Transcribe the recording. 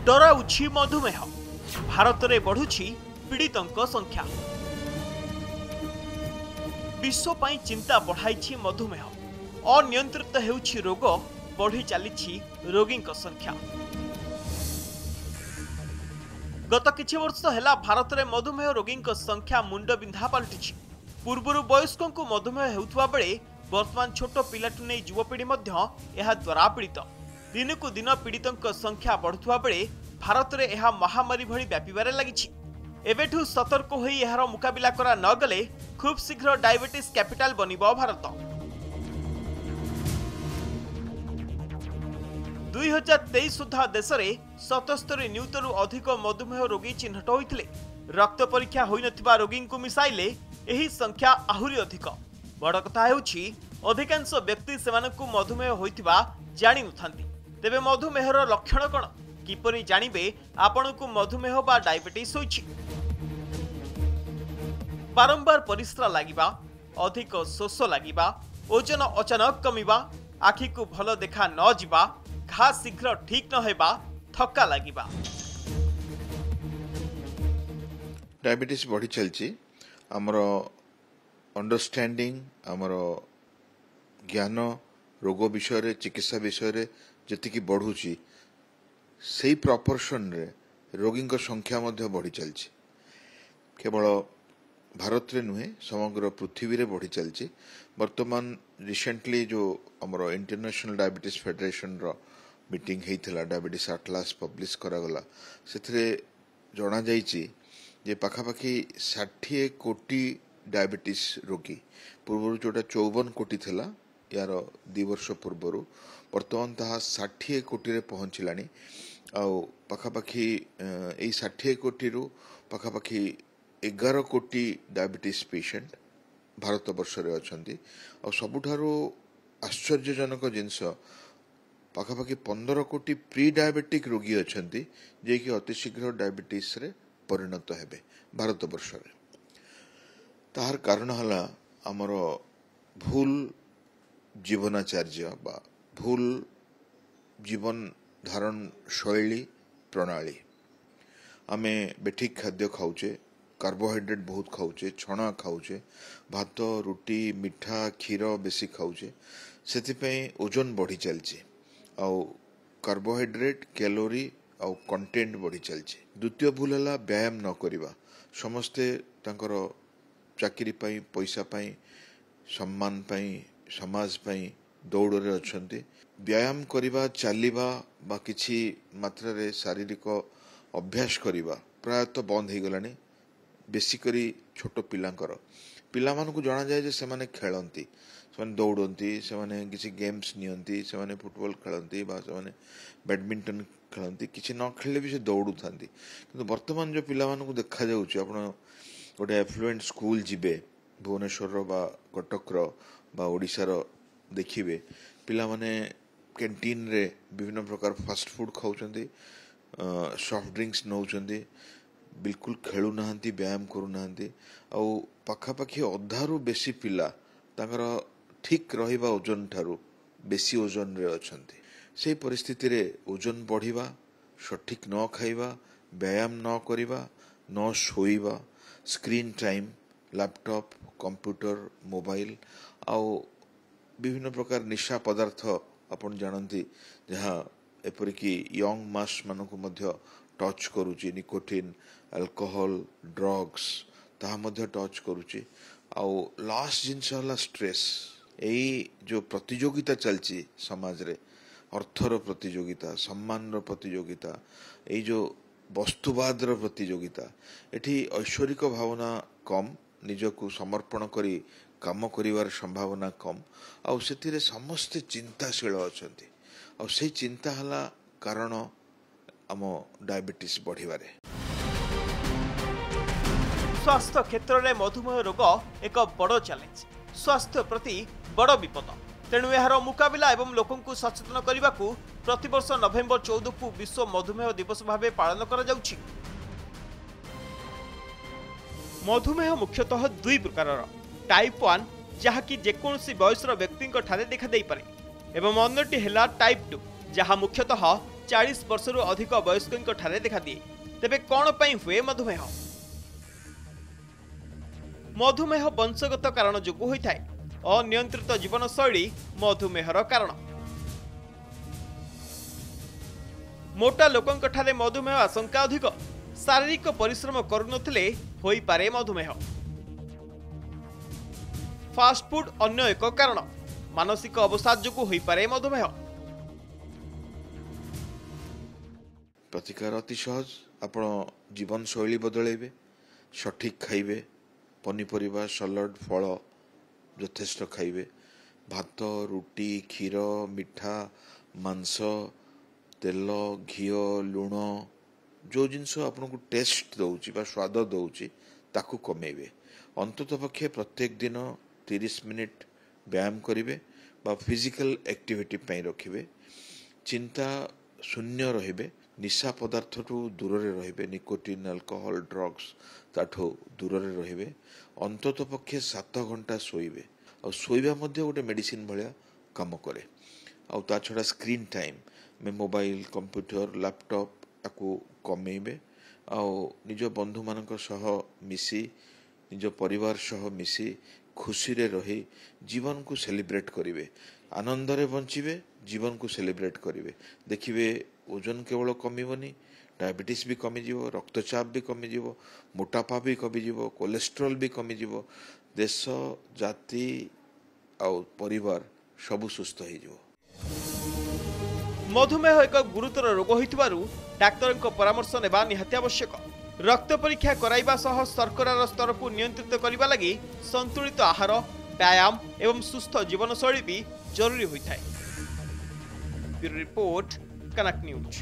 डराउछि मधुमेह भारत में बढ़ुछि पीड़ितों संख्या विश्व पई चिंता बढ़ाई मधुमेह अनियंत्रित हेउछि रोग बढ़ी चली रोगी संख्या गत किछि वर्ष हैला भारत में मधुमेह रोगी संख्या मुंडबिंधा पलटि पूर्वर वयस्कों को मधुमेह हेउथुवा बेले वर्तमान छोट पिलाठू नहीं युवपीढ़ी द्वारा पीड़ित दिन को दिन पीड़ितों संख्या बढ़ुवा बेले भारत में यह महामारी भली व्यापार लगी एवेठू सतर्क हो यार मुकाबिला करा न गले खूब शीघ्र डायबिटीज कैपिटल बनिबो भारत 2023 सुधा देश में 77 नियुतरू अधिक मधुमेह रोगी चिन्हट होते रक्त परीक्षा होई नथिबा रोगी को मिसाइले एही संख्या आहुरी अधिक बड़ कथा हेउछि अधिकांश व्यक्ति सेमानकु मधुमेह होइतिबा जानि नथांती तेबे मधुमेहर लक्षण कण किपरि जानिबे आपनकु मधुमेह बा डायबिटीज होइछि बारंबार परिश्रा लागिबा अधिक शोष लागिबा ओजन अचानक कमिबा आखि को भल देखा न जिबा घा शीघ्र ठीक न हेबा थक्का लागिबा डायबिटीज बढ़ी चलछि हमर अंडरस्टैंडिंग हमर ज्ञान रोग विषय रे चिकित्सा विषय रे जति बढ़ुची से प्रपोर्शन रे रोगी संख्या मध्य बढ़ी चलछि केवल भारत रे नुहे समग्र पृथ्वी रे बढ़ी चलछि वर्तमान रिसेंटली जो हमर इंटरनेशनल डायबिटीज फेडरेशन रो मीटिंग हेइथिला डायबिटीज एटलास पब्लिश करा गला सेथरे जणा जाईछि जे पाखापाखि 60 कोटी डायबिटीज रोगी पूर्व जोटा 54 कोटी थिला यार 2 वर्ष पूर्व वर्तमान ताहा 60 कोटी रे पहुंचलानी आउ पाखापाखि ए 60 कोटी रु पाखापाखि 11 कोटी डायबिटीज पेशेंट भारत वर्ष रे अछंती और सबुठारो आश्चर्यजनक जिंस पाखापाखि 15 कोटी प्री डायबिटिक रोगी अछंती जे कि अति शीघ्र डायबिटीज रे परिणत हेबे भारत वर्ष रे तार कारण हला हमर भूल जीवनाचार्य बा भूल जीवन धारण शैली प्रणाली आमे बेठिक खाद्य खाऊचे कार्बोहाइड्रेट बहुत खाऊचे छणा खाऊचे भात रुटी मिठा क्षीर बेसी खाऊचे सेति ओजन बढ़ी चलचे आउ कार्बोहाइड्रेट कैलोरी आउ कंटेंट बढ़ी चलचे द्वितीय भूल है व्यायाम न करिबा समस्ते तांकर चाकरी पाई पैसा पाई सम्मान पाई समाज पाई दौड़ रे अछंती व्यायाम करिबा चलिबा बा किछि मात्रा रे शारीरिक अभ्यास करिबा प्रायतः बंद हो गलानी बेसिकली छोट पिलांकर पिला मानकु जणा जाय जे से माने खेलंती से दौड़ती से किसी गेम्स नियंती से फुटबॉल खेलती बा से बैडमिंटन खेलती किसी न खेले भी से दौड़ू था कि वर्तमान जो पिला मानकु देखा जाउछि आपण गोटे एफ्लुएंट स्कूल जिबे भुवनेश्वर बा कटक बा ओडिशार देखिबे पिला माने कैंटीन रे विभिन्न प्रकार फास्ट फूड खाउछंती सॉफ्ट ड्रिंक्स नौछंती बिल्कुल खेलु नाहंती व्यायाम करू नाहंती आ पाखापाखि अधारू बेसी पिला तांकर ठीक रहिबा ओजन ठारू बेसी ओजन रे अछंती से परिस्थिति रे ओजन बढ़िबा सठिक न खाइबा व्यायाम न करिबा न सोइबा screen time laptop computer mobile आउ विभिन्न प्रकार निशा पदार्थ अपन जानती जहाँ एपरिकी यंग मास मानकु मध्य टच करूची निकोटिन अल्कोहल ड्रग्स ताहा मध्य टच करूची आउ लास्ट जिनस हला स्ट्रेस एई जो प्रतियोगिता चलची समाज रे अर्थर प्रतियोगिता सम्मान रो प्रतियोगिता एई जो वस्तुवाद रो प्रतियोगिता एठी ऐश्वरिक भावना कम निजको समर्पण करी काम करिवार संभावना कम आउ सेतिरे समस्त चिंताशील अछंती आउ से चिंता हला कारण आम डायबिटीज बढ़िबारे स्वास्थ्य क्षेत्र में मधुमेह रोग एक बड़ चैलेंज स्वास्थ्य प्रति बड़ विपद तेणु यार मुकाबिला एवं लोकों को सचेतन करने को प्रतिवर्ष नवेम्बर 14 को विश्व मधुमेह दिवस भाव पालन करा जाउछि। मधुमेह मुख्यतः दुई प्रकार टाइप 1 जहाँकि जेकोसी बयसर व्यक्ति ठारे देखा दे पारे एवं अन्यटी है टाइप 2 जहाँ मुख्यतः 40 वर्षରୁ ଅଧିକ ବୟସ୍କଙ୍କ ଠାରେ ଦେଖାଦିଏ। ତେବେ କ'ଣ ପାଇଁ ହୁଏ ମଧୁମେହ? ମଧୁମେହ ବଂଶଗତ କାରଣ ଯୋଗୁଁ ହୋଇଥାଏ। ଅନିୟନ୍ତ୍ରିତ ଜୀବନଶୈଳୀ ମଧୁମେହର କାରଣ। ମୋଟା ଲୋକଙ୍କ ଠାରେ ମଧୁମେହ ଆଶଙ୍କା ଅଧିକ। ଶାରୀରିକ ପରିଶ୍ରମ କରୁନଥିଲେ ହୋଇପାରେ ମଧୁମେହ। फास्टफुड अन्य एक कारण। मानसिक अवसाद जोगु होइपारे मधुमेह। प्रतिकार अति सहज। आपण जीवन शैली बदलैबे, सठिक खाइबे, पनीपरिबा सलाड फल यथेष्ट खाइबे, भात रुटी क्षीर मिठा मांस तेल घी लुण जो जिनस आपन को टेस्ट दउची बा स्वाद दउची ताकू कमेबे। अंततः पक्षे प्रत्येक दिन 30 मिनिट व्यायाम करिवे बा फिजिकल एक्टिविटी पई रखिबे। चिंता शून्य रहिबे, निशा पदार्थ टू दूर रे रहिबे, निकोटिन अल्कोहल ड्रग्स ताठो दूर रे रहिबे। अंततः पक्षे 7 घंटा सोइबे। और सोइबा मध्ये गोटे मेडिसिन भलिया काम करे। आ ता छडा स्क्रीन टाइम में मोबाइल कंप्यूटर लैपटॉप आकु कमेइबे। आ निज बंधु मानक सह मिसी निज परिवार सह मिसी खुशी रे रही जीवन को सेलिब्रेट करिवे। आनंद रे बंचिबे, जीवन को सेलिब्रेट करिवे। देखिबे ओजन केवल कमिबनी, डायबिटीज भी कमी जीवो, रक्तचाप भी कमी जीवो, मोटापा भी कमी जीवो, कोलेस्ट्रोल भी कमी जीवो। देश जाति आ परिवार सब सुस्थ हो जीवो। मधुमेह एक गुरुतर रोग होइतिबारु डाक्टर परामर्श नेबा निहाती आवश्यक। रक्त परीक्षा कराइबा सह शर्करार स्तर को नियंत्रित करने लगी संतुलित आहार, व्यायाम एवं सुस्थ जीवनशैली भी जरूरी होता है। ब्यूरो रिपोर्ट, कनक न्यूज।